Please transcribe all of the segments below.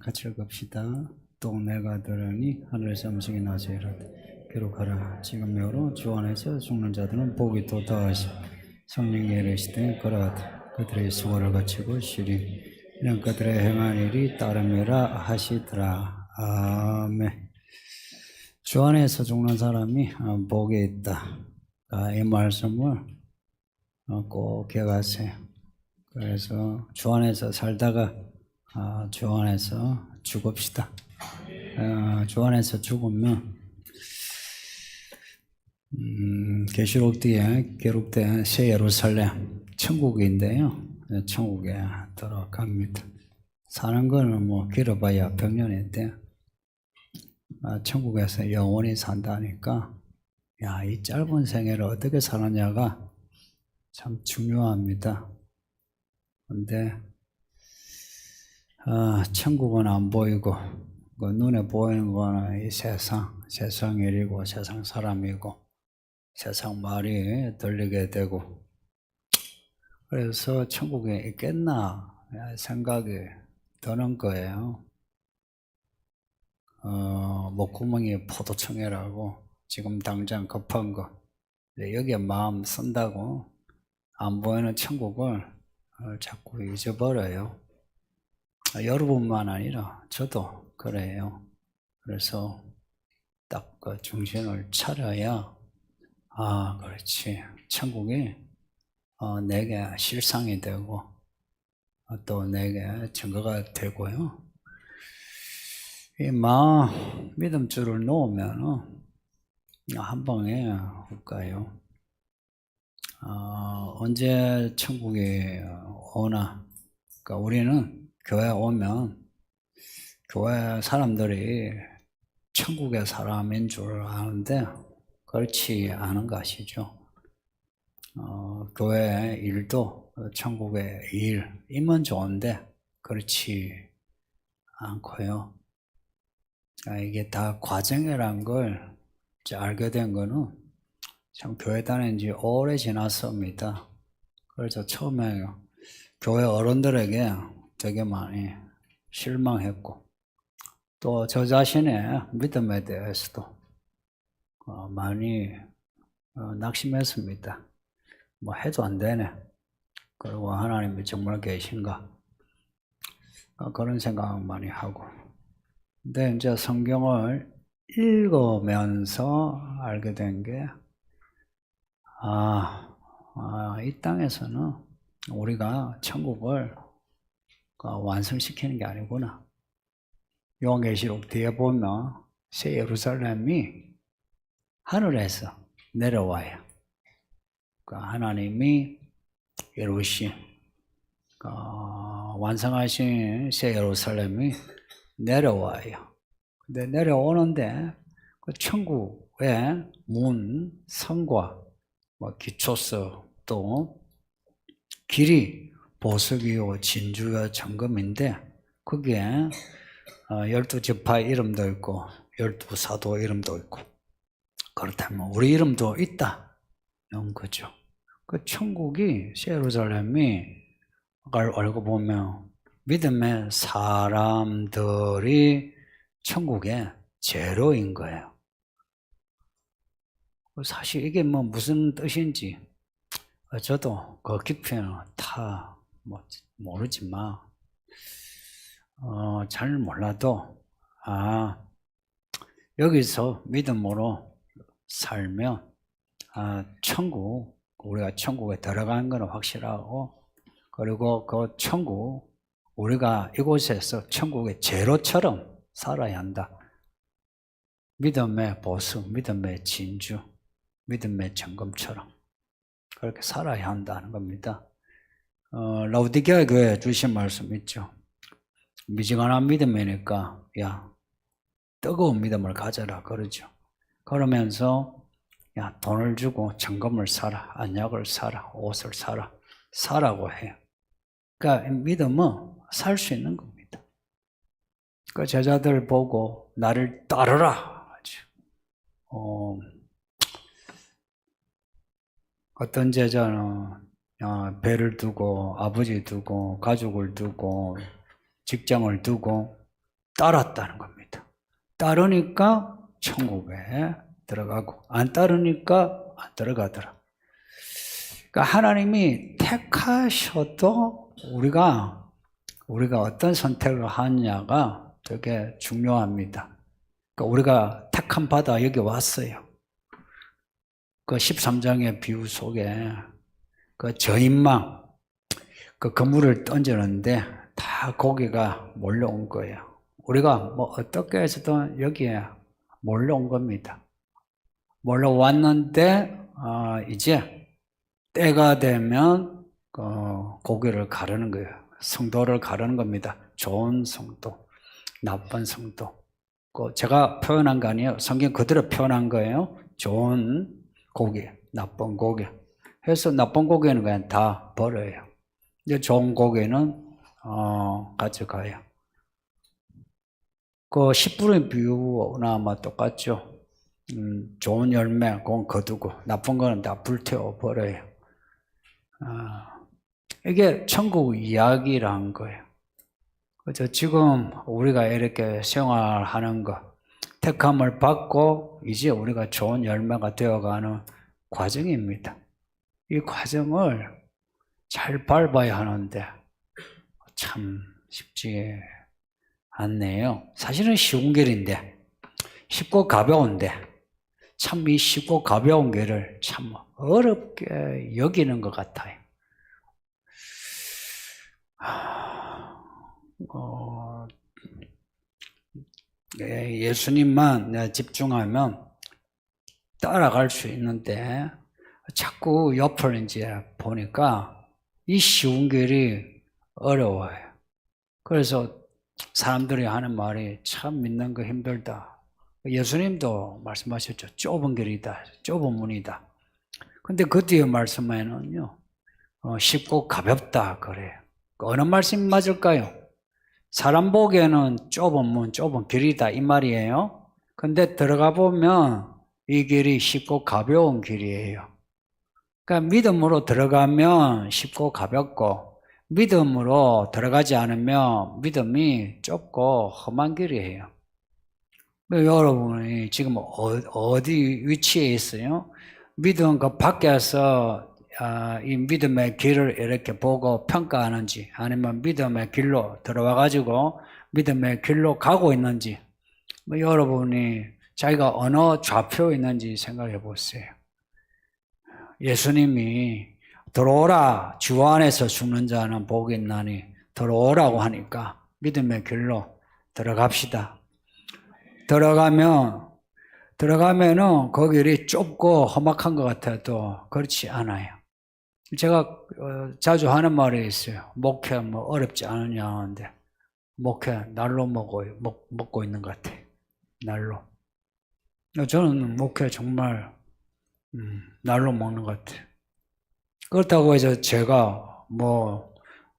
같이 읽읍시다. 또 내가 들으니 하늘에서 음성이 나서 이르되 기록하라. 지금 여로 주 안에서 죽는 자들은 복이 또 더하시 성령이 이르시되 그러하되 그들의 수고를 거치고 쉬리 이는 그들의 행한 일이 따름이라 하시더라. 아멘. 주 안에서 죽는 사람이 복이 있다. 이 말씀을 꼭 기억하세요. 그래서 주 안에서 살다가 주 안에서 죽읍시다. 주 안에서 죽으면 계시록 뒤에 기록된 새 예루살렘 천국인데요. 천국에 들어갑니다. 사는 거는 뭐 길어봐야 백년인데 천국에서 영원히 산다니까 이 짧은 생애를 어떻게 사느냐가 참 중요합니다. 근데 천국은 안 보이고 그 눈에 보이는 거는 이 세상 일이고 세상 사람이고 세상 말이 들리게 되고 그래서 천국에 있겠나 생각이 드는 거예요. 목구멍이 포도청이라고 지금 당장 급한 거 여기에 마음 쓴다고 안 보이는 천국을 자꾸 잊어버려요. 여러분만 아니라 저도 그래요. 그래서 딱 그 정신을 차려야 그렇지. 천국이 내게 실상이 되고 또 내게 증거가 되고요. 이 믿음줄을 놓으면 한 방에 올까요? 언제 천국이 오나? 그러니까 우리는 교회 오면 교회 사람들이 천국의 사람인 줄 아는데 그렇지 않은 것이죠. 교회 일도 천국의 일이면 좋은데 그렇지 않고요. 이게 다 과정이란 걸 알게 된 거는 참 교회 다닌 지 오래 지났습니다. 그래서 처음에 교회 어른들에게 되게 많이 실망했고 또 저 자신의 믿음에 대해서도 많이 낙심했습니다. 뭐 해도 안 되네. 그리고 하나님이 정말 계신가? 그런 생각 많이 하고. 근데 이제 성경을 읽으면서 알게 된 게, 이 땅에서는 우리가 천국을 완성시키는 게 아니구나. 요한계시록 뒤에 보면 새 예루살렘이 하늘에서 내려와요. 하나님이 이루신 완성하신 새 예루살렘이 내려와요. 근데 내려오는데 그 천국의 문, 성과, 기초서 또 길이 보석이요 진주요 정금인데 거기에 12지파 이름도 있고 12사도 이름도 있고 그렇다면 우리 이름도 있다는 거죠. 그 천국이 새 예루살렘이 알고 보면 믿음의 사람들이 천국의 제로인 거예요. 사실 이게 무슨 뜻인지 저도 그 깊이는 다 모르지만 잘 몰라도 여기서 믿음으로 살면 우리가 천국에 들어가는 건 확실하고 그리고 그 천국 우리가 이곳에서 천국의 제로처럼 살아야 한다. 믿음의 보석, 믿음의 진주, 믿음의 정금처럼 그렇게 살아야 한다는 겁니다. 라오디게아 교회에 주신 말씀 있죠. 미지근한 믿음이니까 뜨거운 믿음을 가져라 그러죠. 그러면서 돈을 주고 정금을 사라, 안약을 사라, 옷을 사라고 해요. 그러니까 믿음은 살 수 있는 겁니다. 그 제자들 보고 나를 따르라 하죠. 어떤 제자는 배를 두고 아버지 두고 가족을 두고 직장을 두고 따랐다는 겁니다. 따르니까 천국에 들어가고 안 따르니까 안 들어가더라. 그러니까 하나님이 택하셔도 우리가 어떤 선택을 하느냐가 되게 중요합니다. 그러니까 우리가 택함 받아 여기 왔어요. 그 13장의 비유 속에 그 저인망 그 그물을 던졌는데 다 고기가 몰려온 거예요. 우리가 뭐 어떻게 해서든 여기에 몰려온 겁니다. 몰려왔는데 이제 때가 되면 고기를 가르는 거예요. 성도를 가르는 겁니다. 좋은 성도, 나쁜 성도. 제가 표현한 거 아니에요. 성경 그대로 표현한 거예요. 좋은 고기, 나쁜 고기. 해서 나쁜 고기는 그냥 다 버려요. 이제 좋은 고기는 가져가요. 그 씨뿌린 비유나 아마 똑같죠. 좋은 열매, 그건 거두고 나쁜 거는 다 불태워 버려요. 이게 천국 이야기라는 거예요. 그래서 지금 우리가 이렇게 생활하는 거, 택함을 받고 이제 우리가 좋은 열매가 되어가는 과정입니다. 이 과정을 잘 밟아야 하는데 참 쉽지 않네요. 사실은 쉬운 길인데, 쉽고 가벼운데 참 이 쉽고 가벼운 길을 참 어렵게 여기는 것 같아요. 예수님만 집중하면 따라갈 수 있는데 자꾸 옆을 이제 보니까 이 쉬운 길이 어려워요. 그래서 사람들이 하는 말이 참 믿는 거 힘들다. 예수님도 말씀하셨죠. 좁은 길이다. 좁은 문이다. 근데 그 뒤에 말씀에는요. 쉽고 가볍다 그래요. 어느 말씀이 맞을까요? 사람 보기에는 좁은 문, 좁은 길이다 이 말이에요. 근데 들어가 보면 이 길이 쉽고 가벼운 길이에요. 그러니까 믿음으로 들어가면 쉽고 가볍고 믿음으로 들어가지 않으면 믿음이 좁고 험한 길이에요. 여러분이 지금 어디 위치에 있어요? 믿음 그 밖에서 이 믿음의 길을 이렇게 보고 평가하는지 아니면 믿음의 길로 들어와 가지고 믿음의 길로 가고 있는지 여러분이 자기가 어느 좌표에 있는지 생각해 보세요. 예수님이 들어오라 주 안에서 죽는 자는 복이 있나니 들어오라고 하니까 믿음의 길로 들어갑시다. 들어가면은 그 길이 좁고 험악한 것 같아도 그렇지 않아요. 제가 자주 하는 말이 있어요. 목회 뭐 어렵지 않으냐 하는데 목회 날로 먹고 있는 것 같아요. 날로. 저는 목회 정말 날로 먹는 것 같아요. 그렇다고 해서 제가 뭐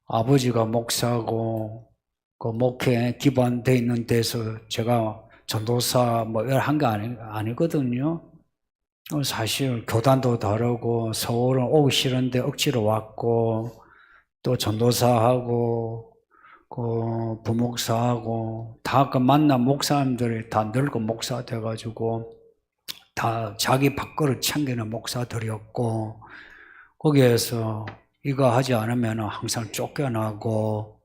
아버지가 목사고 그 목회에 기반되어 있는 데서 제가 전도사 뭐 이런 한 게 아니거든요. 사실 교단도 다르고 서울은 오기 싫은데 억지로 왔고 또 전도사하고 그 부목사하고 다 그 만난 목사님들이 다 늙은 목사 돼가지고 다 자기 밥그릇 챙기는 목사들이었고 거기에서 이거 하지 않으면 항상 쫓겨나고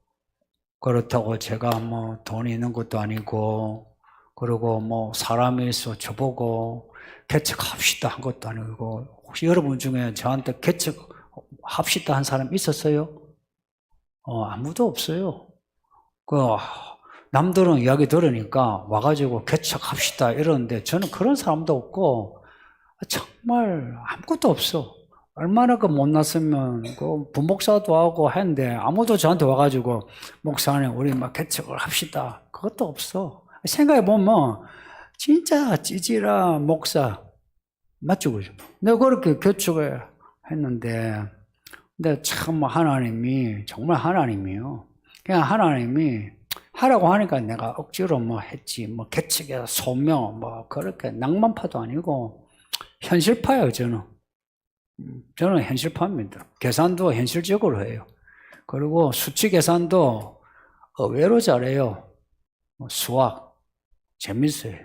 그렇다고 제가 뭐 돈이 있는 것도 아니고 그리고 뭐 사람이 있어 저보고 개척합시다 한 것도 아니고 혹시 여러분 중에 저한테 개척합시다 한 사람 있었어요? 아무도 없어요. 남들은 이야기 들으니까 와가지고 개척합시다 이러는데 저는 그런 사람도 없고 정말 아무것도 없어. 얼마나 못났으면 부목사도 하고 했는데 아무도 저한테 와가지고 목사님 우리 막 개척을 합시다. 그것도 없어. 생각해보면 진짜 찌질한 목사 맞죠? 그죠? 내가 그렇게 개척을 했는데 근데 참 하나님이 정말 하나님이요. 그냥 하나님이 하라고 하니까 내가 억지로 뭐 했지 뭐 개척해서 소명 뭐 그렇게 낭만파도 아니고 현실파예요. 저는 현실파입니다. 계산도 현실적으로 해요. 그리고 수치 계산도 의외로 잘해요. 수학 재밌어요.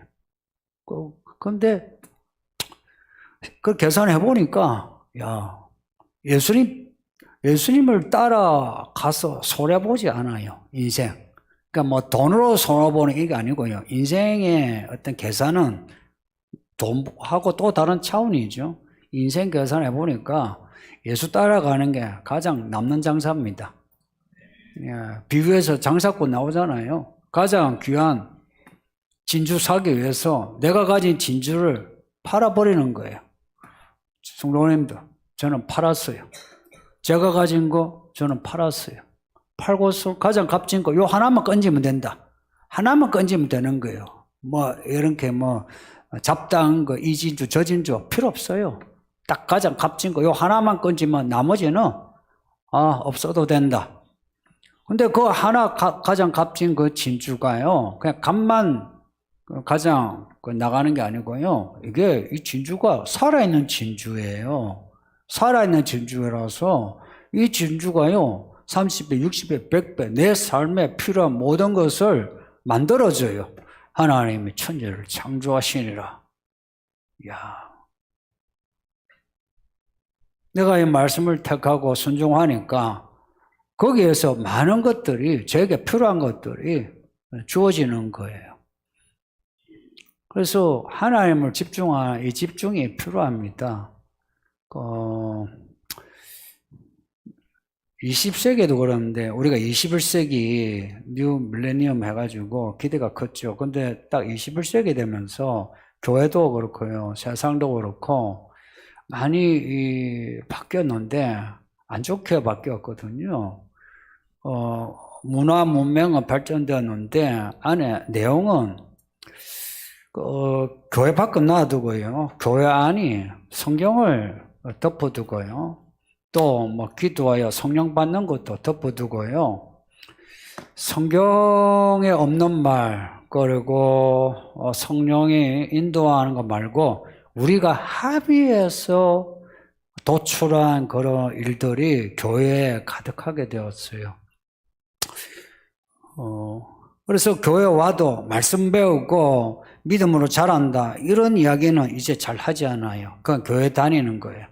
근데 그 계산해 보니까 야, 예수님을 따라가서 손해보지 않아요, 인생. 그러니까 뭐 돈으로 손해보는 게 아니고요. 인생의 어떤 계산은 돈하고 또 다른 차원이죠. 인생 계산해 보니까 예수 따라가는 게 가장 남는 장사입니다. 비유에서 장사꾼 나오잖아요. 가장 귀한 진주 사기 위해서 내가 가진 진주를 팔아버리는 거예요. 성도님들, 저는 팔았어요. 제가 가진 거 저는 팔았어요. 팔고서 가장 값진 거 요 하나만 건지면 된다. 하나만 건지면 되는 거예요. 뭐 이렇게 뭐 잡다한 거 이 진주 저 진주 필요 없어요. 딱 가장 값진 거 요 하나만 건지면 나머지는 없어도 된다. 근데 그 하나 가장 값진 그 진주가요, 그냥 값만 가장 나가는 게 아니고요. 이게 이 진주가 살아있는 진주예요. 살아있는 진주라서 이 진주가요 30배, 60배, 100배 내 삶에 필요한 모든 것을 만들어줘요. 하나님이 천지를 창조하시니라. 야, 내가 이 말씀을 택하고 순종하니까 거기에서 많은 것들이, 저에게 필요한 것들이 주어지는 거예요. 그래서 하나님을 집중하는 이 집중이 필요합니다. 20세기에도 그러는데 우리가 21세기 뉴 밀레니엄 해가지고 기대가 컸죠. 근데 딱 21세기 되면서 교회도 그렇고요, 세상도 그렇고 많이 바뀌었는데 안 좋게 바뀌었거든요. 문화 문명은 발전되었는데 안에 내용은 교회 밖은 놔두고요, 교회 안이 성경을 덮어두고요, 또 뭐 기도하여 성령 받는 것도 덮어두고요, 성경에 없는 말, 그리고 성령이 인도하는 거 말고 우리가 합의해서 도출한 그런 일들이 교회에 가득하게 되었어요. 그래서 교회 와도 말씀 배우고 믿음으로 자란다 이런 이야기는 이제 잘 하지 않아요. 그건 교회 다니는 거예요.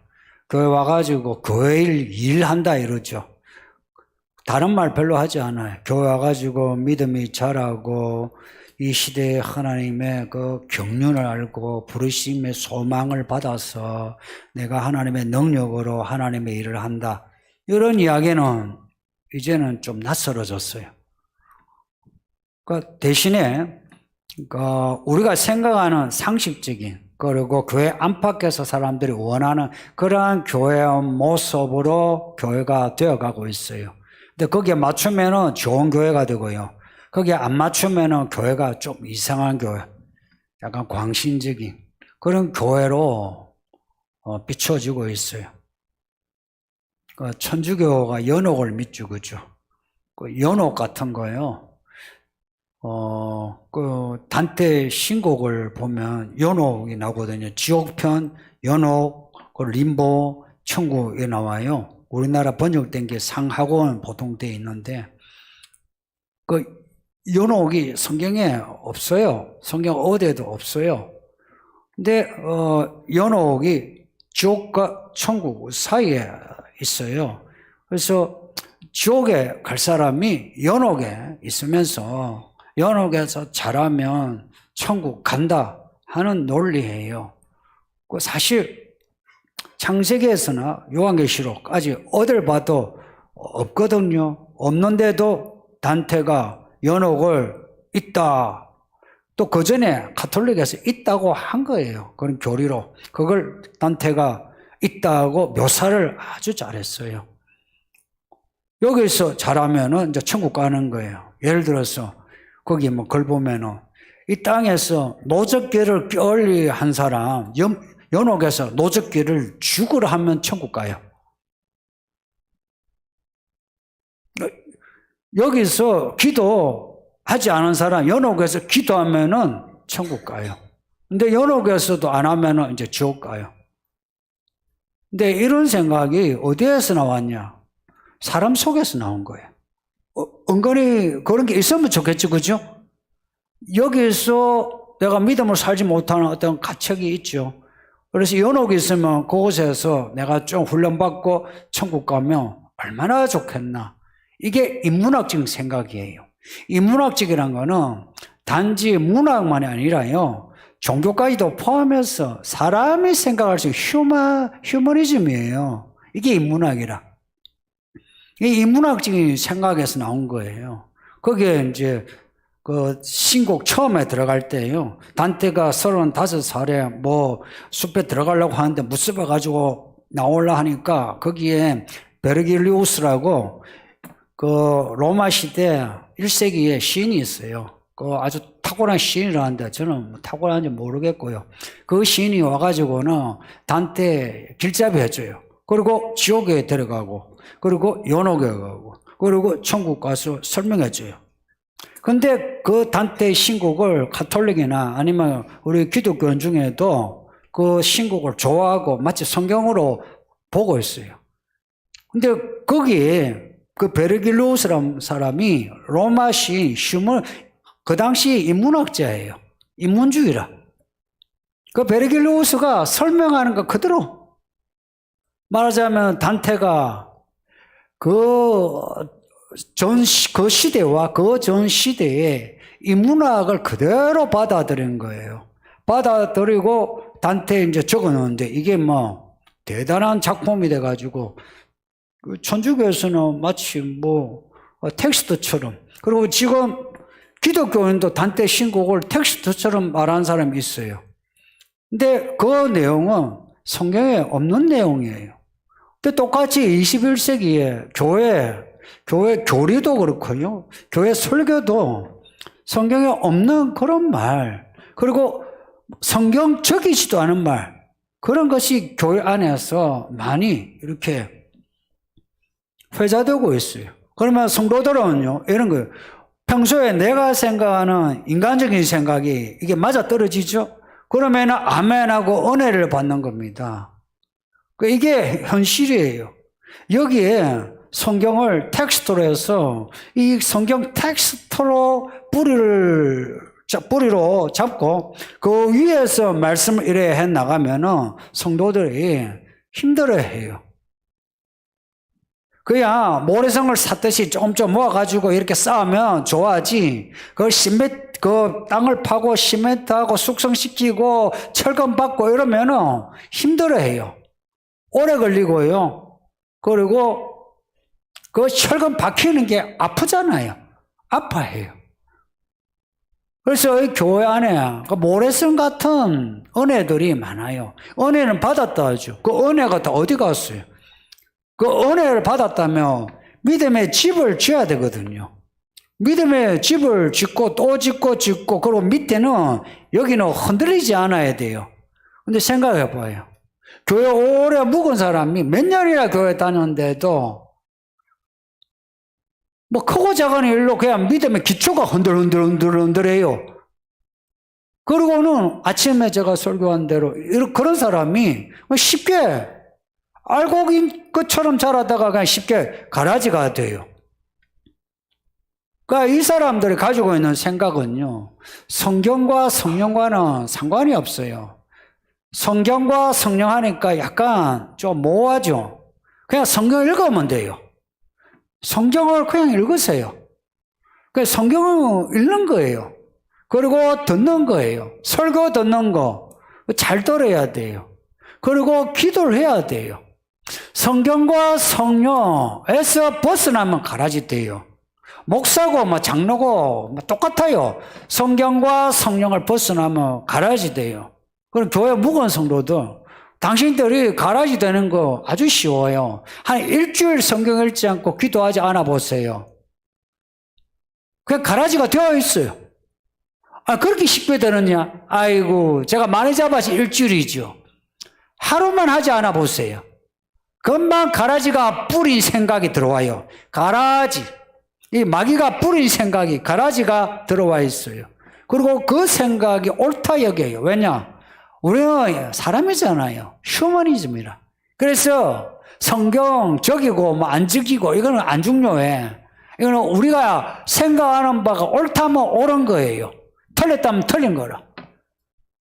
교회 와가지고 교회 일한다 이러죠. 다른 말 별로 하지 않아요. 교회 와가지고 믿음이 자라고 이 시대에 하나님의 그 경륜을 알고 부르심의 소망을 받아서 내가 하나님의 능력으로 하나님의 일을 한다, 이런 이야기는 이제는 좀 낯설어졌어요. 대신에 우리가 생각하는 상식적인, 그리고 교회 안팎에서 사람들이 원하는 그러한 교회의 모습으로 교회가 되어가고 있어요. 근데 거기에 맞추면은 좋은 교회가 되고요, 거기에 안 맞추면은 교회가 좀 이상한 교회, 약간 광신적인 그런 교회로 비춰지고 있어요. 천주교가 연옥을 믿죠, 그죠? 연옥 같은 거요. 단테 신곡을 보면 연옥이 나오거든요. 지옥편, 연옥, 림보, 천국이 나와요. 우리나라 번역된 게 상하고는 보통 돼 있는데, 연옥이 성경에 없어요. 성경 어디에도 없어요. 근데 연옥이 지옥과 천국 사이에 있어요. 그래서 지옥에 갈 사람이 연옥에 있으면서 연옥에서 자라면 천국 간다 하는 논리예요. 사실 창세기에서나 요한계시록 아직 어딜 봐도 없거든요. 없는데도 단테가 연옥을 있다, 또 그 전에 가톨릭에서 있다고 한 거예요. 그런 교리로 그걸 단테가 있다고 묘사를 아주 잘했어요. 여기서 자라면은 이제 천국 가는 거예요. 예를 들어서 거기 뭐 글 보면은 이 땅에서 노적기를 껴올리 한 사람, 연옥에서 노적기를 죽으라 하면 천국 가요. 여기서 기도하지 않은 사람, 연옥에서 기도하면은 천국 가요. 근데 연옥에서도 안 하면은 이제 지옥 가요. 근데 이런 생각이 어디에서 나왔냐? 사람 속에서 나온 거예요. 은근히 그런 게 있으면 좋겠죠, 그죠? 여기서 내가 믿음을 살지 못하는 어떤 가책이 있죠. 그래서 연옥이 있으면 그곳에서 내가 좀 훈련받고 천국 가면 얼마나 좋겠나. 이게 인문학적인 생각이에요. 인문학적이란 거는 단지 문학만이 아니라요, 종교까지도 포함해서 사람이 생각할 수 있는 휴머니즘이에요. 이게 인문학이라. 이 인문학적인 생각에서 나온 거예요. 거기에 이제 그 신곡 처음에 들어갈 때요, 단테가 35살에 뭐 숲에 들어가려고 하는데 무섭어 가지고 나오려 하니까 거기에 베르길리우스라고 그 로마 시대 1세기에 시인이 있어요. 그 아주 탁월한 시인이라는데 저는 탁월한지 모르겠고요. 그 시인이 와가지고는 단테 길잡이 해줘요. 그리고 지옥에 데려가고, 그리고 연옥에 가고, 그리고 천국 가서 설명해줘요. 근데 그 단테 신곡을 가톨릭이나 아니면 우리 기독교 중에도 그 신곡을 좋아하고 마치 성경으로 보고 있어요. 근데 거기에 그 베르길루스라는 사람이 로마 시인 슈먼, 그 당시 인문학자예요. 인문주의라. 그 베르길루스가 설명하는 거 그대로 말하자면 단테가 그 시대와 그 전 시대에 인문학을 그대로 받아들인 거예요. 받아들이고 단테에 이제 적어 놓는데 이게 뭐 대단한 작품이 돼가지고 천주교에서는 마치 뭐 텍스트처럼, 그리고 지금 기독교인도 단테 신곡을 텍스트처럼 말하는 사람이 있어요. 근데 그 내용은 성경에 없는 내용이에요. 근데 똑같이 21세기에 교회 교리도 그렇고요, 교회 설교도 성경에 없는 그런 말, 그리고 성경적이지도 않은 말, 그런 것이 교회 안에서 많이 이렇게 회자되고 있어요. 그러면 성도들은요, 이런 거예요. 평소에 내가 생각하는 인간적인 생각이 이게 맞아 떨어지죠? 그러면 아멘하고 은혜를 받는 겁니다. 이게 현실이에요. 여기에 성경을 텍스트로 해서 이 성경 텍스트로 뿌리로 잡고 그 위에서 말씀을 이래 해 나가면은 성도들이 힘들어해요. 그냥 모래성을 샀듯이 조금 모아가지고 이렇게 쌓으면 좋아하지, 그 땅을 파고 시멘트하고 숙성시키고 철근 받고 이러면은 힘들어해요. 오래 걸리고요. 그리고 그 철근 박히는 게 아프잖아요. 아파해요. 그래서 이 교회 안에 그 모래성 같은 은혜들이 많아요. 은혜는 받았다 하죠. 그 은혜가 다 어디 갔어요? 그 은혜를 받았다면 믿음의 집을 지어야 되거든요. 믿음의 집을 짓고 또 짓고 그리고 밑에는 여기는 흔들리지 않아야 돼요. 근데 생각해 봐요. 교회 오래 묵은 사람이 몇 년이나 교회 다녔는데도 뭐 크고 작은 일로 그냥 믿음의 기초가 흔들흔들해요. 그리고는 아침에 제가 설교한 대로 그런 사람이 쉽게 알고 있는 것처럼 자라다가 그냥 쉽게 가라지가 돼요. 그러니까 이 사람들이 가지고 있는 생각은요, 성경과 성령과는 상관이 없어요. 성경과 성령 하니까 약간 좀 모호하죠. 그냥 성경 읽으면 돼요. 성경을 그냥 읽으세요. 그러니까 성경을 읽는 거예요. 그리고 듣는 거예요. 설교 듣는 거 잘 들어야 돼요. 그리고 기도를 해야 돼요. 성경과 성령에서 벗어나면 가라지 돼요. 목사고 뭐 장로고 뭐 똑같아요. 성경과 성령을 벗어나면 가라지 돼요. 그럼 교회 묵은 성도들, 당신들이 가라지 되는 거 아주 쉬워요. 한 일주일 성경 읽지 않고 기도하지 않아 보세요. 그냥 가라지가 되어 있어요. 그렇게 쉽게 되느냐? 아이고, 제가 많이 잡아서 일주일이죠. 하루만 하지 않아 보세요. 금방 가라지가 뿌린 생각이 들어와요. 가라지. 이 마귀가 뿌린 생각이 가라지가 들어와 있어요. 그리고 그 생각이 옳다 여겨요. 왜냐? 우리는 사람이잖아요. 휴머니즘이라. 그래서 성경 적이고 뭐 안 적이고 이거는 안 중요해. 이거는 우리가 생각하는 바가 옳다면 옳은 거예요. 틀렸다면 틀린 거라.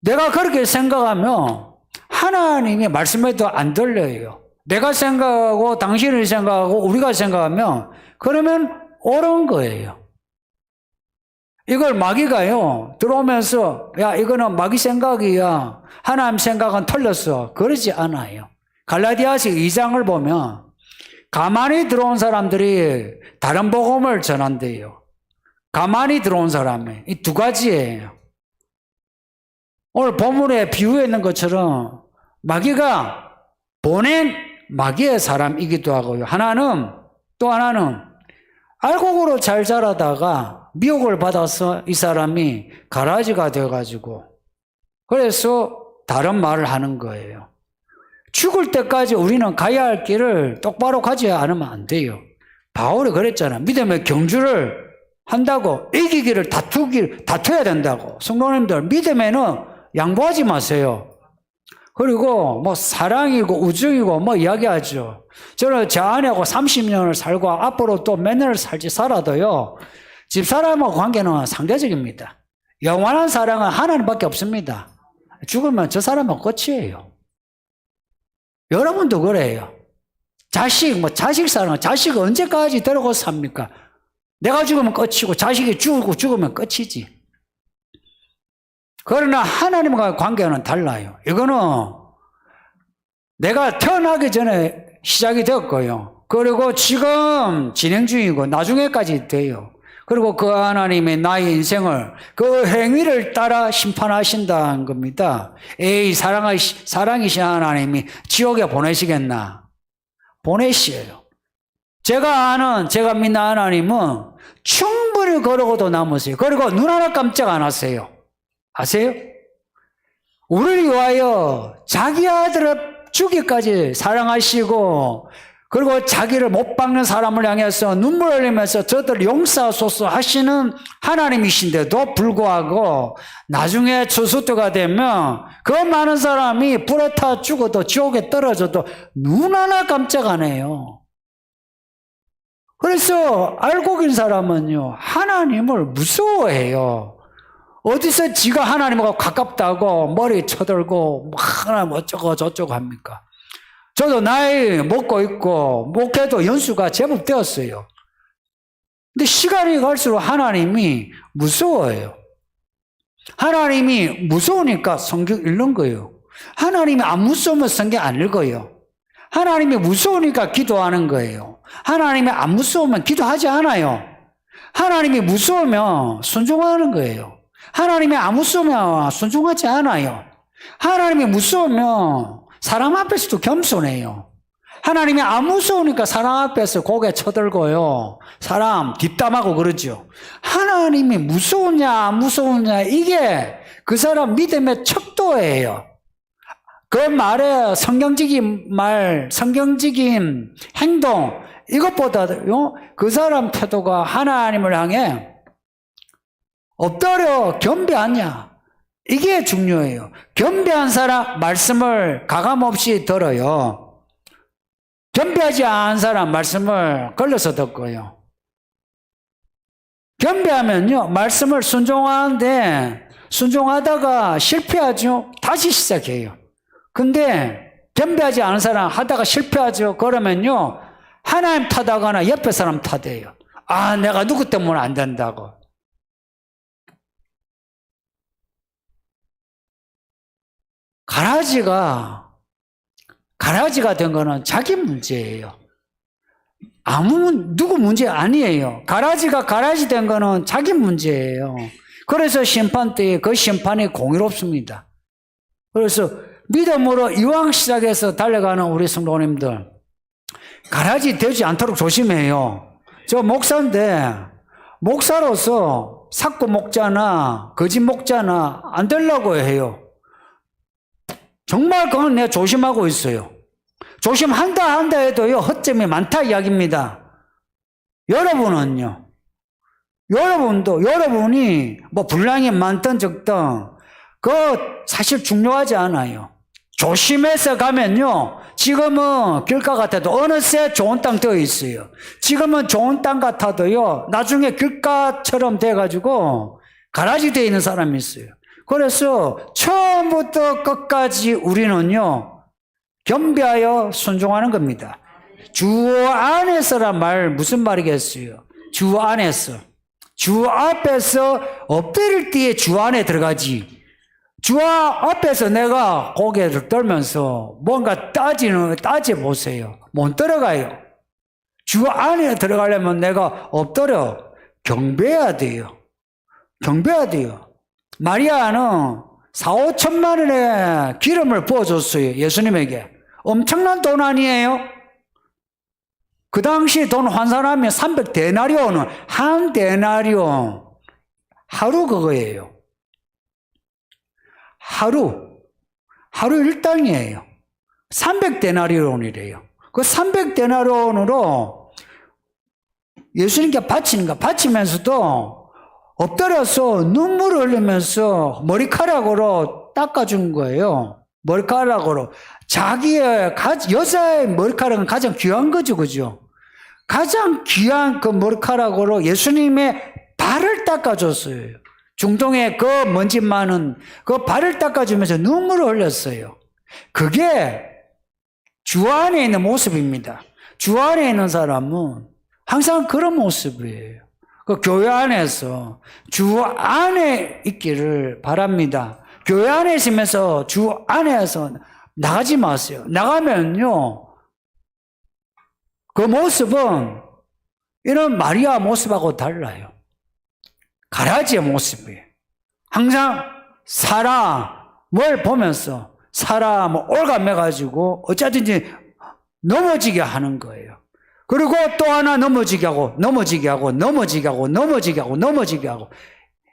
내가 그렇게 생각하면 하나님의 말씀에도 안 들려요. 내가 생각하고 당신이 생각하고 우리가 생각하면 그러면 옳은 거예요. 이걸 마귀가요 들어오면서 야 이거는 마귀 생각이야, 하나님 생각은 틀렸어, 그러지 않아요. 갈라디아서 2장을 보면 가만히 들어온 사람들이 다른 복음을 전한대요. 가만히 들어온 사람이 이 두 가지예요. 오늘 본문에 비유해 있는 것처럼 마귀가 보낸 마귀의 사람이기도 하고요. 또 하나는 알곡으로 잘 자라다가 미혹을 받아서 이 사람이 가라지가 되어가지고 그래서 다른 말을 하는 거예요. 죽을 때까지 우리는 가야 할 길을 똑바로 가지 않으면 안 돼요. 바울이 그랬잖아. 믿음의 경주를 한다고 이기기를 다투어야 된다고. 성도님들 믿음에는 양보하지 마세요. 그리고 뭐 사랑이고 우정이고 뭐 이야기하죠. 저는 제 아내하고 30년을 살고 앞으로 또 몇 년을 살아도요. 집사람하고 관계는 상대적입니다. 영원한 사랑은 하나님밖에 없습니다. 죽으면 저 사람은 끝이에요. 여러분도 그래요. 자식 사랑은 자식 언제까지 데리고 삽니까? 내가 죽으면 끝이고 자식이 죽으면 끝이지. 그러나 하나님과의 관계는 달라요. 이거는 내가 태어나기 전에 시작이 되었고요. 그리고 지금 진행 중이고 나중에까지 돼요. 그리고 그 하나님의 나의 인생을 그 행위를 따라 심판하신다는 겁니다. 에이 사랑이신 하나님이 지옥에 보내시겠나? 보내시에요. 제가 믿는 하나님은 충분히 걸어가도 남으세요. 그리고 눈 하나 깜짝 안 하세요. 아세요? 우리를 위하여 자기 아들을 주기까지 사랑하시고 그리고 자기를 못 박는 사람을 향해서 눈물 흘리면서 저들 용서하소서 하시는 하나님이신데도 불구하고 나중에 추수 때가 되면 그 많은 사람이 불에 타 죽어도 지옥에 떨어져도 눈 하나 깜짝 안 해요. 그래서 알곡인 사람은요 하나님을 무서워해요. 어디서 지가 하나님하고 가깝다고 머리 쳐들고 하나님 어쩌고 저쩌고 합니까? 저도 나이 먹고 있고 목회도 연수가 제법 되었어요. 근데 시간이 갈수록 하나님이 무서워요. 하나님이 무서우니까 성경 읽는 거예요. 하나님이 안 무서우면 성경 안 읽어요. 하나님이 무서우니까 기도하는 거예요. 하나님이 안 무서우면 기도하지 않아요. 하나님이 무서우면 순종하는 거예요. 하나님이 안 무서우면 순종하지 않아요. 하나님이 무서우면 사람 앞에서도 겸손해요. 하나님이 안 무서우니까 사람 앞에서 고개 쳐들고요. 사람 뒷담하고 그러죠. 하나님이 무서우냐 안 무서우냐 이게 그 사람 믿음의 척도예요. 그 말에 성경적인 행동 이것보다도요 그 사람 태도가 하나님을 향해 엎드려 겸비하냐 이게 중요해요. 겸비한 사람 말씀을 가감없이 들어요. 겸비하지 않은 사람 말씀을 걸러서 듣고요. 겸비하면요 말씀을 순종하다가 실패하죠. 다시 시작해요. 근데 겸비하지 않은 사람 하다가 실패하죠. 그러면요 하나님 탓하거나 옆에 사람 탓해요. 아 내가 누구 때문에 안 된다고. 가라지가 된 거는 자기 문제예요. 누구 문제 아니에요. 가라지가 가라지 된 거는 자기 문제예요. 그래서 심판 때에 그 심판이 공의롭습니다. 그래서 믿음으로 이왕 시작해서 달려가는 우리 성도님들 가라지 되지 않도록 조심해요. 저 목사인데 목사로서 삭고 목자나 거짓 목자나 안 되려고 해요. 정말 그건 내가 조심하고 있어요. 조심한다 해도요 허점이 많다 이야기입니다. 여러분이 뭐 분량이 많든 적든 그거 사실 중요하지 않아요. 조심해서 가면요 지금은 길가 같아도 어느새 좋은 땅 되어 있어요. 지금은 좋은 땅 같아도요 나중에 길가처럼 돼가지고 가라지 되어 있는 사람이 있어요. 그래서 처음부터 끝까지 우리는요, 겸비하여 순종하는 겁니다. 주 안에서란 말 무슨 말이겠어요? 주 안에서. 주 앞에서 엎드릴 때에 주 안에 들어가지. 주 앞에서 내가 고개를 떨면서 뭔가 따져보세요. 못 들어가요. 주 안에 들어가려면 내가 엎드려 경배해야 돼요. 경배해야 돼요. 마리아는 4,5천만 원의 기름을 부어줬어요. 예수님에게. 엄청난 돈 아니에요? 그 당시 돈 환산하면 300데나리온은 한 데나리온 하루 그거예요. 하루 일당이에요. 300데나리온이래요. 그 300데나리온으로 예수님께 바치면서도 엎드려서 눈물을 흘리면서 머리카락으로 닦아준 거예요. 머리카락으로. 자기의, 여자의 머리카락은 가장 귀한 거죠, 그죠? 가장 귀한 그 머리카락으로 예수님의 발을 닦아줬어요. 중동의 그 먼지 많은 그 발을 닦아주면서 눈물을 흘렸어요. 그게 주 안에 있는 모습입니다. 주 안에 있는 사람은 항상 그런 모습이에요. 그 교회 안에서 주 안에 있기를 바랍니다. 교회 안에 있으면서 주 안에서 나가지 마세요. 나가면요, 그 모습은 이런 마리아 모습하고 달라요. 가라지의 모습이에요. 항상 사람을 보면서 사람을 올가매가지고 어쩌든지 넘어지게 하는 거예요. 그리고 또 하나 넘어지게 하고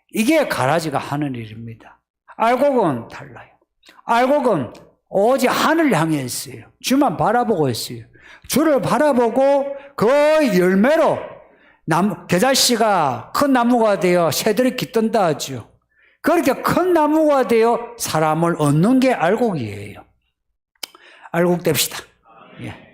이게 가라지가 하는 일입니다. 알곡은 달라요. 알곡은 오직 하늘을 향해 있어요. 주만 바라보고 있어요. 주를 바라보고 그 열매로 겨자씨가 큰 나무가 되어 새들이 깃든다 하죠. 그렇게 큰 나무가 되어 사람을 얻는 게 알곡이에요. 알곡 됩시다. 예.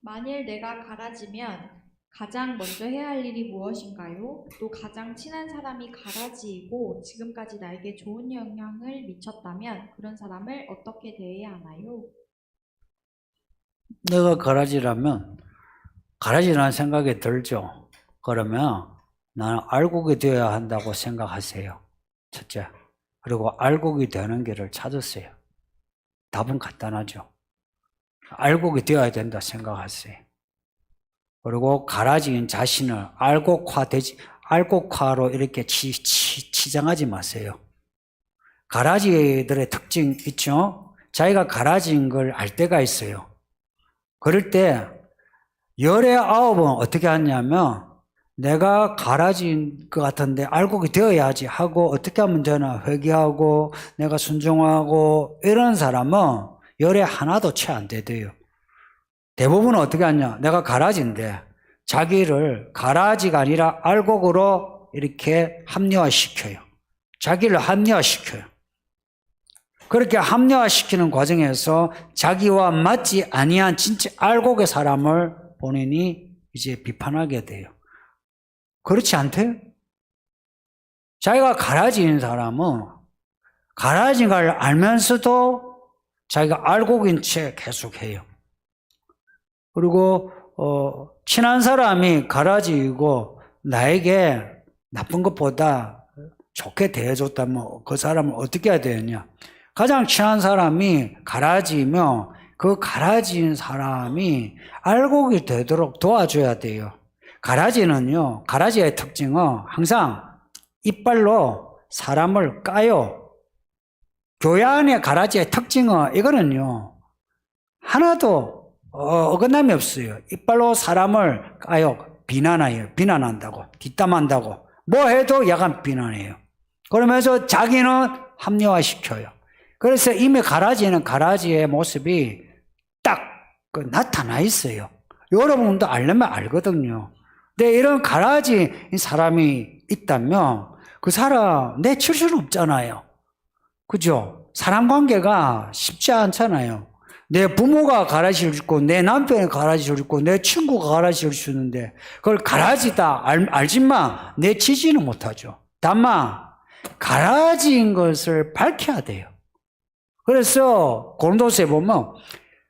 만일 내가 가라지면 가장 먼저 해야 할 일이 무엇인가요? 또 가장 친한 사람이 가라지이고 지금까지 나에게 좋은 영향을 미쳤다면 그런 사람을 어떻게 대해야 하나요? 내가 가라지라면 가라지라는 생각이 들죠. 그러면 나는 알곡이 되어야 한다고 생각하세요. 첫째. 그리고 알곡이 되는 길을 찾으세요. 답은 간단하죠. 알곡이 되어야 된다 생각하세요. 그리고 가라지인 자신을 알곡화로 이렇게 치장하지 마세요. 가라지들의 특징 있죠? 자기가 가라지인 걸 알 때가 있어요. 그럴 때 열의 아홉은 어떻게 하냐면 내가 가라지인 것 같은데 알곡이 되어야지 하고 어떻게 하면 되나 회개하고 내가 순종하고 이런 사람은 열에 하나도 채 안 되대요. 대부분은 어떻게 하냐? 내가 가라지인데 자기를 가라지가 아니라 알곡으로 이렇게 합리화시켜요. 자기를 합리화시켜요. 그렇게 합리화시키는 과정에서 자기와 맞지 아니한 진짜 알곡의 사람을 본인이 이제 비판하게 돼요. 그렇지 않대요? 자기가 가라지인 사람은 가라진 걸 알면서도 자기가 알곡인 채 계속해요. 그리고 친한 사람이 가라지이고 나에게 나쁜 것보다 좋게 대해줬다면 그 사람은 어떻게 해야 되느냐? 가장 친한 사람이 가라지이며 그 가라지인 사람이 알곡이 되도록 도와줘야 돼요. 가라지는요, 가라지의 특징은 항상 이빨로 사람을 까요. 교회 안의 가라지의 특징은 이거는요, 하나도 어긋남이 없어요. 이빨로 사람을 까요. 비난한다고, 뒷담한다고. 뭐 해도 야간 비난해요. 그러면서 자기는 합리화시켜요. 그래서 이미 가라지는 가라지의 모습이 딱 나타나 있어요. 여러분도 알려면 알거든요. 근데 이런 가라지 사람이 있다면 그 사람 내칠 수는 없잖아요. 그죠? 사람 관계가 쉽지 않잖아요. 내 부모가 가라지를 줍고 내 남편이 가라지를 줍고 내 친구가 가라지를 주는데 그걸 가라지다 알지만 내치지는 못하죠. 다만 가라지인 것을 밝혀야 돼요. 그래서 고린도서에 보면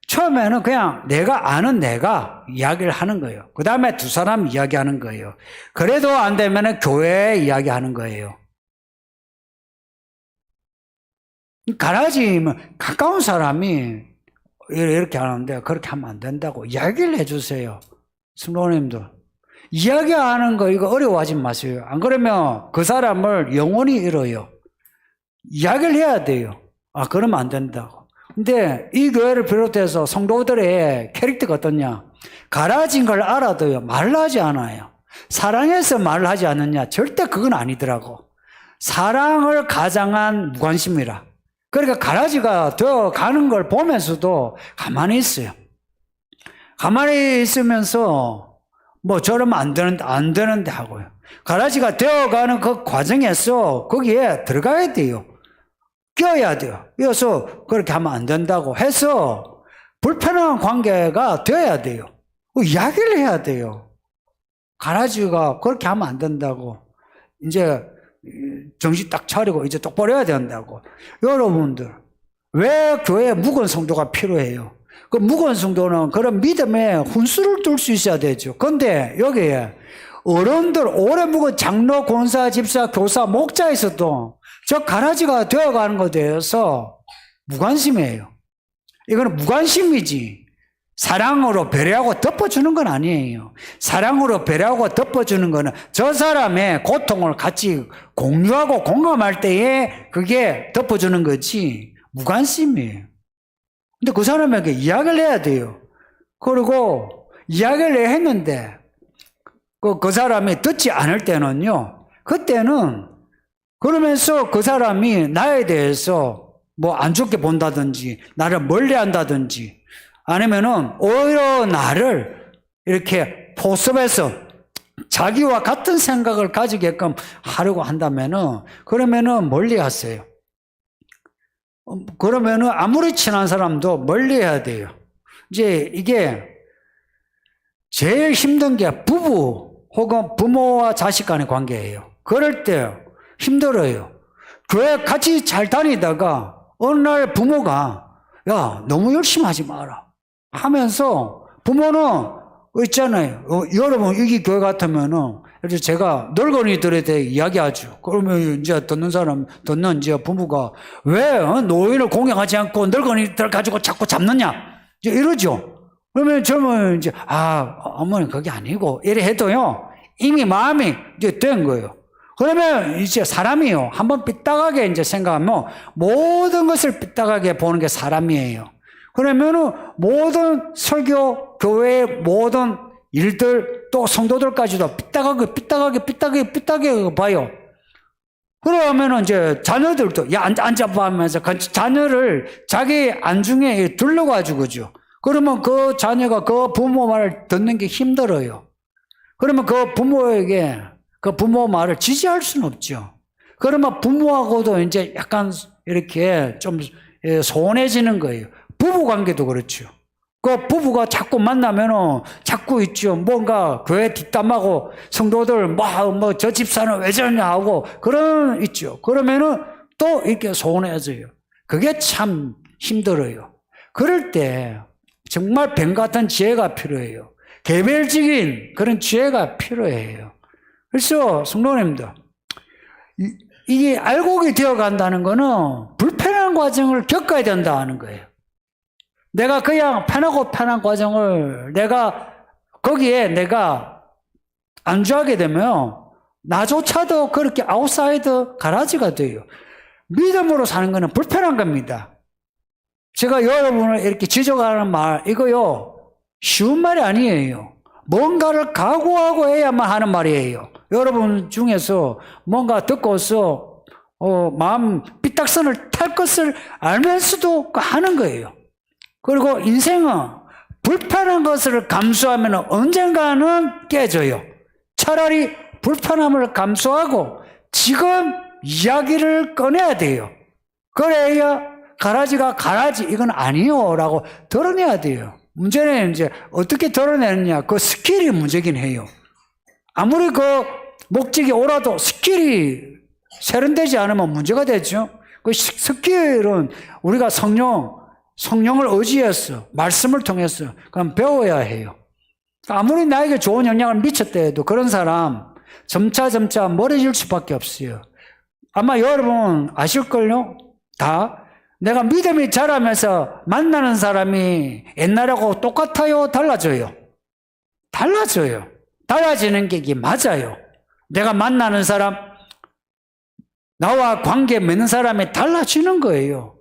처음에는 그냥 내가 아는 내가 이야기를 하는 거예요. 그 다음에 두 사람 이야기하는 거예요. 그래도 안 되면 교회에 이야기하는 거예요. 가라지면 가까운 사람이 이렇게 하는데 그렇게 하면 안 된다고 이야기를 해주세요. 성도님들 이야기하는 거 이거 어려워하지 마세요. 안 그러면 그 사람을 영원히 잃어요. 이야기를 해야 돼요. 아 그러면 안 된다고. 근데 이 교회를 비롯해서 성도들의 캐릭터가 어떠냐, 가라진 걸 알아도요 말을 하지 않아요. 사랑해서 말을 하지 않느냐, 절대 그건 아니더라고. 사랑을 가장한 무관심이라. 그러니까 가라지가 되어 가는 걸 보면서도 가만히 있어요. 가만히 있으면서 뭐 저러면 안 되는데 하고요. 가라지가 되어가는 그 과정에서 거기에 들어가야 돼요. 껴야 돼요. 그래서 그렇게 하면 안 된다고 해서 불편한 관계가 되어야 돼요. 이야기를 해야 돼요. 가라지가 그렇게 하면 안 된다고. 이제 정신 딱 차리고 이제 똑바로 해야 된다고. 여러분들 왜 교회에 묵은 성도가 필요해요? 그 묵은 성도는 그런 믿음에 훈수를 둘 수 있어야 되죠. 근데 여기에 어른들 오래 묵은 장로, 권사, 집사, 교사, 목자에서도 저 가라지가 되어가는 것에 대해서 무관심이에요. 이거는 무관심이지 사랑으로 배려하고 덮어주는 건 아니에요. 사랑으로 배려하고 덮어주는 거는 저 사람의 고통을 같이 공유하고 공감할 때에 그게 덮어주는 거지 무관심이에요. 근데 그 사람에게 이야기를 해야 돼요. 그리고 이야기를 했는데 그 사람이 듣지 않을 때는요, 그때는 그러면서 그 사람이 나에 대해서 뭐 안 좋게 본다든지 나를 멀리 한다든지 아니면은 오히려 나를 이렇게 포섭해서 자기와 같은 생각을 가지게끔 하려고 한다면은 그러면은 멀리 하세요. 그러면은 아무리 친한 사람도 멀리 해야 돼요. 이제 이게 제일 힘든 게 부부 혹은 부모와 자식 간의 관계예요. 그럴 때 힘들어요. 교회 같이 잘 다니다가 어느 날 부모가 야 너무 열심히 하지 마라 하면서 부모는 있잖아요. 여러분 여기 교회 같으면은 제가 늙은이들에 대해 이야기하죠. 그러면 이제 듣는 이제 부모가 왜 노인을 공경하지 않고 늙은이들 가지고 자꾸 잡느냐 이제 이러죠. 그러면 젊은 이제 어머니 그게 아니고 이래 해도요 이미 마음이 이제 된 거예요. 그러면 이제 사람이요 한번 삐딱하게 이제 생각하면 모든 것을 삐딱하게 보는 게 사람이에요. 그러면은 모든 설교, 교회의 모든 일들 또 성도들까지도 삐딱하게 봐요. 그러면은 이제 자녀들도 야 앉아봐 하면서 자녀를 자기 안중에 둘러가지고 그죠. 그러면 그 자녀가 그 부모 말을 듣는 게 힘들어요. 그러면 그 부모에게 그 부모 말을 지지할 수는 없죠. 그러면 부모하고도 이제 약간 이렇게 좀 소원해지는 거예요. 부부 관계도 그렇죠. 그 부부가 자꾸 만나면은 자꾸 있죠. 뭔가 교회 뒷담하고 성도들 뭐 저 집사는 왜 저러냐 하고 그런 있죠. 그러면은 또 이렇게 소원해져요. 그게 참 힘들어요. 그럴 때 정말 뱀 같은 지혜가 필요해요. 개별적인 그런 지혜가 필요해요. 그래서 성도님들 이게 알곡이 되어간다는 거는 불편한 과정을 겪어야 된다는 거예요. 내가 그냥 편한 과정을 거기에 내가 안주하게 되면 나조차도 그렇게 아웃사이더 가라지가 돼요. 믿음으로 사는 거는 불편한 겁니다. 제가 여러분을 이렇게 지적하는 말 이거요 쉬운 말이 아니에요. 뭔가를 각오하고 해야만 하는 말이에요. 여러분 중에서 뭔가 듣고서 마음 삐딱선을 탈 것을 알면서도 하는 거예요. 그리고 인생은 불편한 것을 감수하면 언젠가는 깨져요. 차라리 불편함을 감수하고 지금 이야기를 꺼내야 돼요. 그래야 가라지가 가라지 이건 아니요 라고 드러내야 돼요. 문제는 이제 어떻게 드러내느냐, 그 스킬이 문제긴 해요. 아무리 그 목적이 옳아도 스킬이 세련되지 않으면 문제가 되죠. 그 스킬은 우리가 성령을 의지해서 말씀을 통해서 그럼 배워야 해요. 아무리 나에게 좋은 영향을 미쳤다 해도 그런 사람 점차 멀어질 수밖에 없어요. 아마 여러분 아실걸요? 다 내가 믿음이 자라면서 만나는 사람이 옛날하고 똑같아요? 달라져요? 달라져요. 달라지는 게 이게 맞아요. 내가 만나는 사람, 나와 관계 맺는 사람이 달라지는 거예요.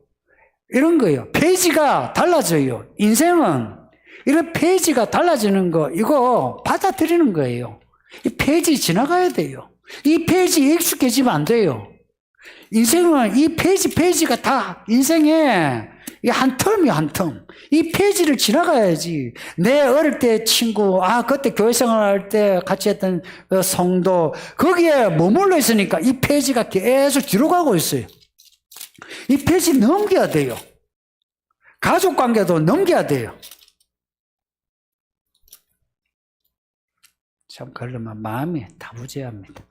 이런 거예요. 페이지가 달라져요. 인생은 이런 페이지가 달라지는 거, 이거 받아들이는 거예요. 이 페이지 지나가야 돼요. 이 페이지에 익숙해지면 안 돼요. 인생은 이 페이지가 다 인생에 한 텀이에요, 한 텀. 이 페이지를 지나가야지. 내 어릴 때 친구, 그때 교회 생활할 때 같이 했던 그 성도, 거기에 머물러 있으니까 이 페이지가 계속 뒤로 가고 있어요. 이 페이지 넘겨야 돼요. 가족 관계도 넘겨야 돼요. 참, 그러면 마음이 다부재합니다.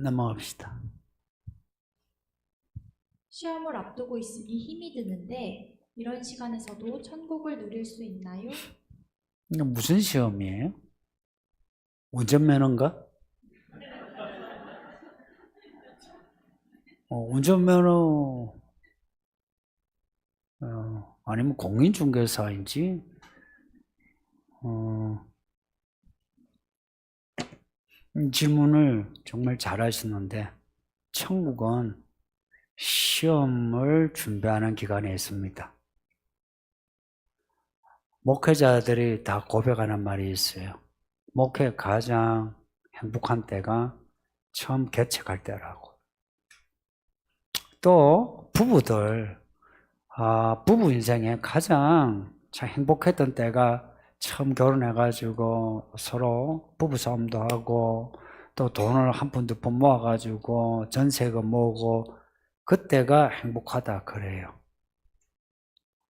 넘어갑시다. 시험을 앞두고 있으니 힘이 드는데 이런 시간에서도 천국을 누릴 수 있나요? 이거 무슨 시험이에요? 운전면허인가? 운전면허, 아니면 공인중개사인지, 질문을 정말 잘 하시는데, 천국은 시험을 준비하는 기간에 있습니다. 목회자들이 다 고백하는 말이 있어요. 목회 가장 행복한 때가 처음 개척할 때라고. 또 부부들, 부부 인생에 가장 참 행복했던 때가 처음 결혼해가지고 서로 부부싸움도 하고 또 돈을 한 푼 두 푼 모아가지고 전세금 모으고 그때가 행복하다 그래요.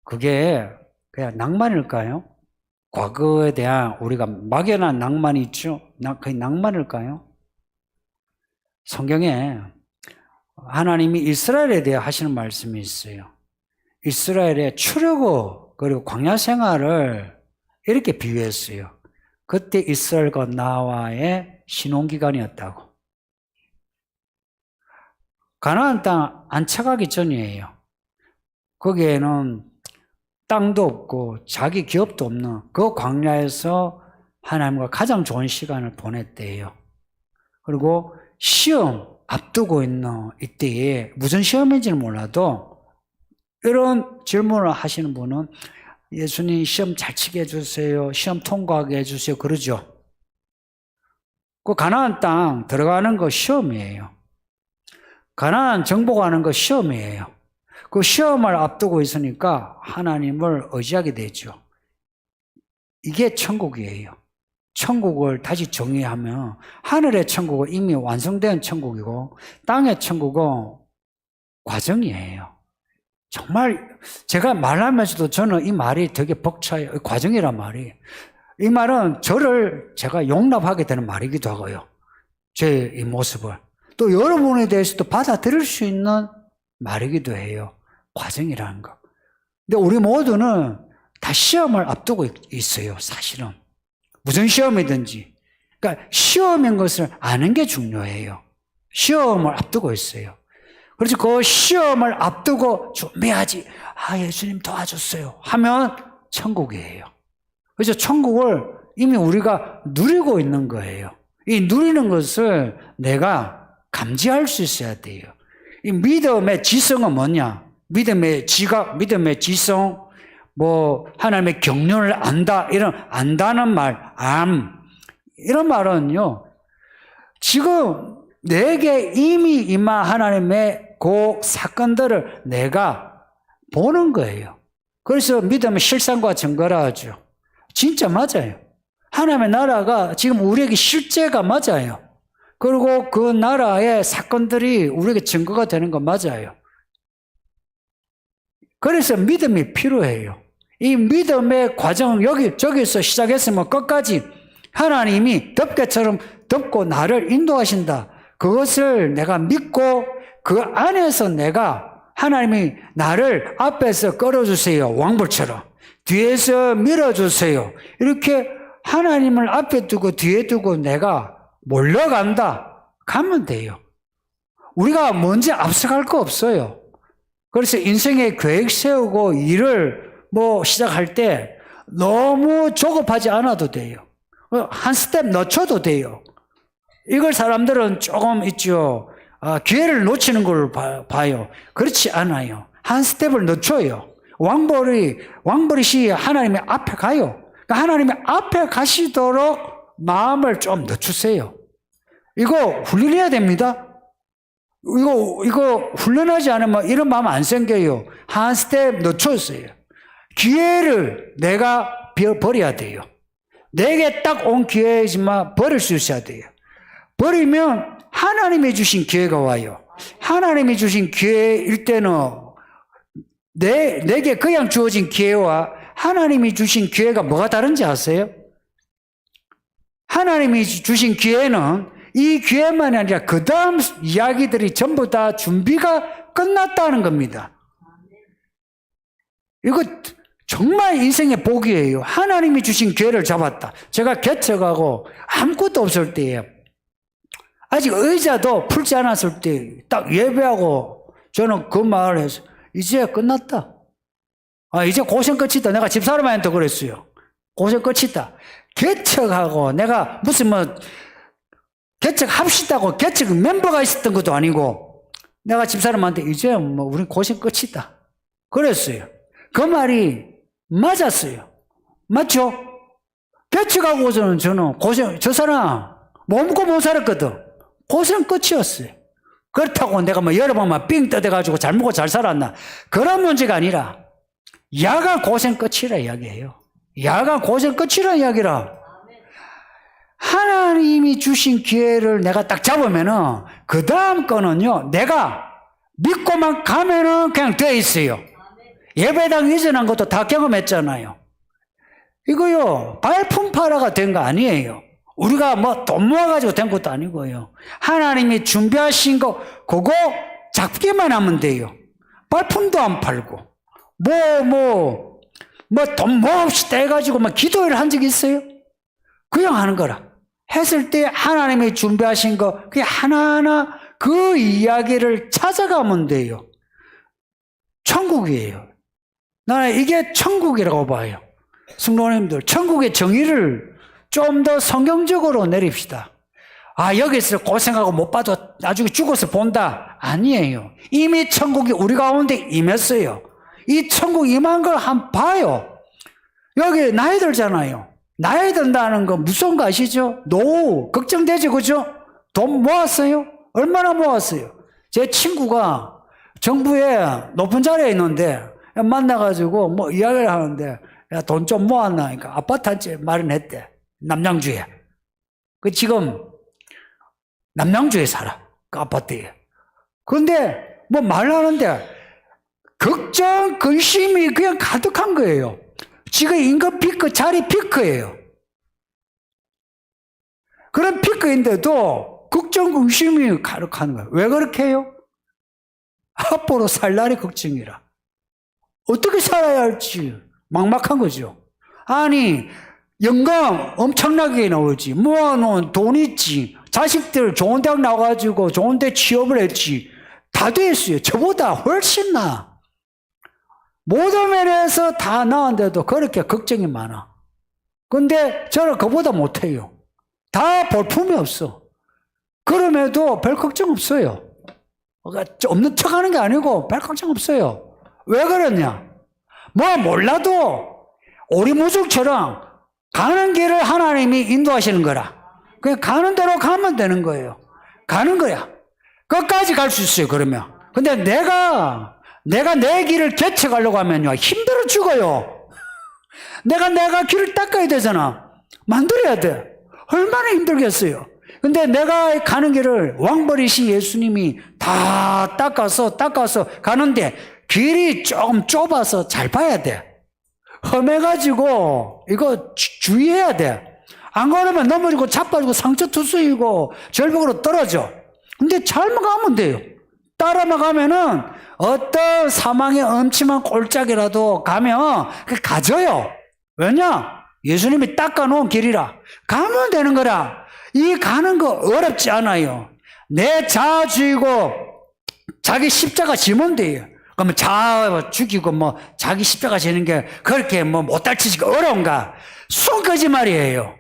그게 그냥 낭만일까요? 과거에 대한 우리가 막연한 낭만이 있죠? 그게 낭만일까요? 성경에 하나님이 이스라엘에 대해 하시는 말씀이 있어요. 이스라엘의 출애굽 그리고 광야 생활을 이렇게 비유했어요. 그때 이스라엘과 나와의 신혼기간이었다고. 가나안 땅 안착하기 전이에요. 거기에는 땅도 없고 자기 기업도 없는 그 광야에서 하나님과 가장 좋은 시간을 보냈대요. 그리고 시험 앞두고 있는 이때에 무슨 시험인지는 몰라도 이런 질문을 하시는 분은 예수님 시험 잘 치게 해주세요. 시험 통과하게 해주세요. 그러죠. 그 가나안 땅 들어가는 거 시험이에요. 가나안 정복하는 거 시험이에요. 그 시험을 앞두고 있으니까 하나님을 의지하게 되죠. 이게 천국이에요. 천국을 다시 정의하면 하늘의 천국은 이미 완성된 천국이고 땅의 천국은 과정이에요. 정말 제가 말하면서도 저는 이 말이 되게 벅차요. 과정이란 말이. 이 말은 저를 제가 용납하게 되는 말이기도 하고요. 제 이 모습을. 또 여러분에 대해서도 받아들일 수 있는 말이기도 해요. 과정이라는 거. 근데 우리 모두는 다 시험을 앞두고 있어요. 사실은. 무슨 시험이든지. 그러니까 시험인 것을 아는 게 중요해요. 시험을 앞두고 있어요. 그래서 그 시험을 앞두고 준비하지. 예수님 도와줬어요. 하면 천국이에요. 그래서 천국을 이미 우리가 누리고 있는 거예요. 이 누리는 것을 내가 감지할 수 있어야 돼요. 이 믿음의 지성은 뭐냐? 믿음의 지각, 믿음의 지성, 하나님의 경륜을 안다, 이런, 안다는 말, 이런 말은요, 지금 내게 이미 임한 하나님의 그 사건들을 내가 보는 거예요. 그래서 믿음은 실상과 증거라 하죠. 진짜 맞아요. 하나님의 나라가 지금 우리에게 실제가 맞아요. 그리고 그 나라의 사건들이 우리에게 증거가 되는 건 맞아요. 그래서 믿음이 필요해요. 이 믿음의 과정, 저기서 시작했으면 끝까지 하나님이 덮개처럼 덮고 나를 인도하신다. 그것을 내가 믿고 그 안에서 내가 하나님이 나를 앞에서 끌어주세요. 왕벌처럼. 뒤에서 밀어주세요. 이렇게 하나님을 앞에 두고 뒤에 두고 내가 몰려간다. 가면 돼요. 우리가 먼저 앞서갈 거 없어요. 그래서 인생에 계획 세우고 일을 시작할 때 너무 조급하지 않아도 돼요. 한 스텝 늦춰도 돼요. 이걸 사람들은 조금 있죠. 기회를 놓치는 걸 봐요. 그렇지 않아요. 한 스텝을 늦춰요. 왕버릇이 하나님의 앞에 가요. 그러니까 하나님의 앞에 가시도록 마음을 좀 늦추세요. 이거 훈련해야 됩니다. 이거 훈련하지 않으면 이런 마음 안 생겨요. 한 스텝 늦췄어요. 기회를 내가 버려야 돼요. 내게 딱 온 기회이지만 버릴 수 있어야 돼요. 버리면 하나님이 주신 기회가 와요. 하나님이 주신 기회일 때는 내게 그냥 주어진 기회와 하나님이 주신 기회가 뭐가 다른지 아세요? 하나님이 주신 기회는 이 기회만이 아니라 그 다음 이야기들이 전부 다 준비가 끝났다는 겁니다. 이거 정말 인생의 복이에요. 하나님이 주신 기회를 잡았다. 제가 개척하고 아무것도 없을 때에 아직 의자도 풀지 않았을 때 딱 예배하고 저는 그 말을 해서 이제 끝났다. 이제 고생 끝이다. 내가 집사람한테 그랬어요. 고생 끝이다. 개척하고 내가 무슨 개척합시다고 개척 멤버가 있었던 것도 아니고 내가 집사람한테 이제 우린 고생 끝이다. 그랬어요. 그 말이 맞았어요. 맞죠? 개척하고서는 저는 저 사람 몸고 못 살았거든. 고생 끝이었어요. 그렇다고 내가 여러 번만 삥 뜯어가지고 잘 먹고 잘 살았나. 그런 문제가 아니라 야가 고생 끝이라 이야기해요. 야가 고생 끝이라 이야기라. 하나님이 주신 기회를 내가 딱 잡으면은 그 다음 거는요, 내가 믿고만 가면은 그냥 돼 있어요. 예배당 이전한 것도 다 경험했잖아요. 이거요, 발품 팔아가 된 거 아니에요. 우리가 돈 모아가지고 된 것도 아니고요. 하나님이 준비하신 거, 그거 잡기만 하면 돼요. 발품도 안 팔고. 돈 모읍시다 해가지고 기도회를 한 적이 있어요? 그냥 하는 거라. 했을 때 하나님이 준비하신 거, 그냥 하나하나 그 이야기를 찾아가면 돼요. 천국이에요. 나는 이게 천국이라고 봐요. 성도님들, 천국의 정의를 좀 더 성경적으로 내립시다. 여기서 고생하고 못 봐도 나중에 죽어서 본다. 아니에요. 이미 천국이 우리 가운데 임했어요. 이 천국 임한 걸 한번 봐요. 여기 나이 들잖아요. 나이 든다는 거 무서운 거 아시죠? 노후 걱정되죠, 그죠? 돈 모았어요? 얼마나 모았어요? 제 친구가 정부에 높은 자리에 있는데 만나가지고 이야기를 하는데 돈 좀 모았나? 그러니까 아파트 한 채 마련했대. 남양주에. 지금 남양주에 살아. 그 아파트에. 그런데 말하는데 걱정, 근심이 그냥 가득한 거예요. 지금 임금 피크, 자리 피크예요. 그런 피크인데도 걱정, 근심이 가득한 거예요. 왜 그렇게 해요? 앞으로 살 날이 걱정이라. 어떻게 살아야 할지 막막한 거죠. 아니, 연금 엄청나게 나오지. 모아놓은 돈 있지. 자식들 좋은 대학 나와가지고 좋은 데 취업을 했지. 다 됐어요. 저보다 훨씬 나. 모든 면에서 다 나은데도 그렇게 걱정이 많아. 근데 저는 그보다 못해요. 다 볼품이 없어. 그럼에도 별 걱정 없어요. 없는 척 하는 게 아니고 별 걱정 없어요. 왜 그러냐? 몰라도 오리무중처럼 가는 길을 하나님이 인도하시는 거라. 그냥 가는 대로 가면 되는 거예요. 가는 거야. 끝까지 갈 수 있어요, 그러면. 근데 내가 내 길을 개척하려고 하면요, 힘들어 죽어요. 내가 길을 닦아야 되잖아. 만들어야 돼. 얼마나 힘들겠어요. 근데 내가 가는 길을 왕버리신 예수님이 다 닦아서 가는데 길이 조금 좁아서 잘 봐야 돼. 험해가지고 이거 주의해야 돼. 안 그러면 넘어지고 자빠지고 상처 투성이고 절벽으로 떨어져. 근데 잘만 가면 돼요. 따라만 가면은 어떤 사망의 엄침한 꼴짝이라도 가면 가져요. 왜냐? 예수님이 닦아놓은 길이라. 가면 되는 거라. 이 가는 거 어렵지 않아요. 내 자아 죽이고 자기 십자가 지면 돼요. 그러면 자아 죽이고 뭐 자기 십자가 지는 게 그렇게 뭐 못달치기가 어려운가? 순 거짓말이에요.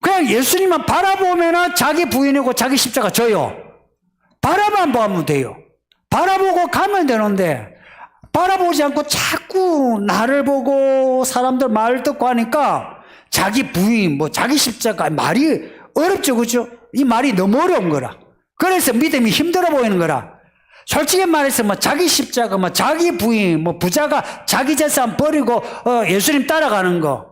그냥 예수님만 바라보면 자기 부인이고 자기 십자가 져요. 바라만 보면 돼요. 바라보고 가면 되는데 바라보지 않고 자꾸 나를 보고 사람들 말 듣고 하니까 자기 부인 뭐 자기 십자가 말이 어렵죠, 그죠? 이 말이 너무 어려운 거라. 그래서 믿음이 힘들어 보이는 거라. 솔직히 말해서 뭐 자기 십자가 뭐 자기 부인 뭐 부자가 자기 재산 버리고 예수님 따라가는 거.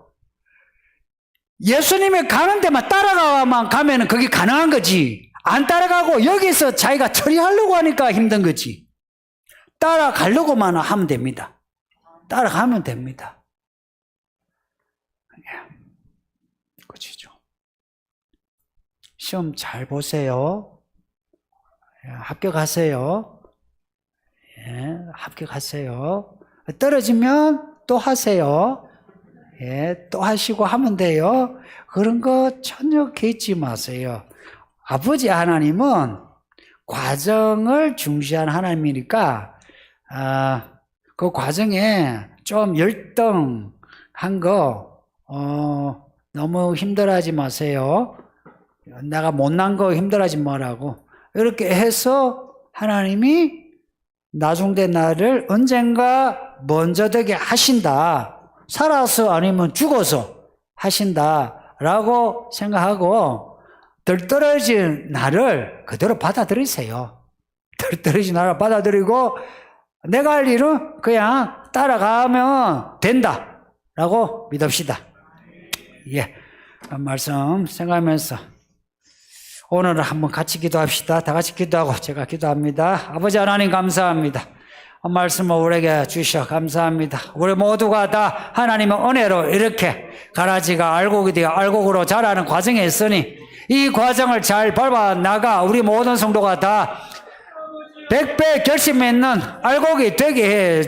예수님이 가는 데만 따라가만 가면은 그게 가능한 거지. 안 따라가고 여기서 자기가 처리하려고 하니까 힘든 거지. 따라가려고만 하면 됩니다. 따라가면 됩니다. 그렇죠. 시험 잘 보세요. 합격하세요. 예, 합격하세요. 떨어지면 또 하세요. 예, 또 하시고 하면 돼요. 그런 거 전혀 개의치 마세요. 아버지 하나님은 과정을 중시한 하나님이니까 그 과정에 좀 열등한 거 너무 힘들어하지 마세요. 내가 못난 거 힘들어하지 말라고. 이렇게 해서 하나님이 나중된 나를 언젠가 먼저 되게 하신다. 살아서 아니면 죽어서 하신다라고 생각하고 덜 떨어진 나를 그대로 받아들이세요. 덜 떨어진 나를 받아들이고 내가 할 일은 그냥 따라가면 된다라고 믿읍시다. 예, 말씀 생각하면서 오늘은 한번 같이 기도합시다. 다 같이 기도하고 제가 기도합니다. 아버지 하나님 감사합니다. 말씀을 우리에게 주셔 감사합니다. 우리 모두가 다 하나님의 은혜로 이렇게 가라지가 알곡이 되어 알곡으로 자라는 과정에 있으니 이 과정을 잘 밟아 나가 우리 모든 성도가 다 100배 결심 있는 알곡이 되게 해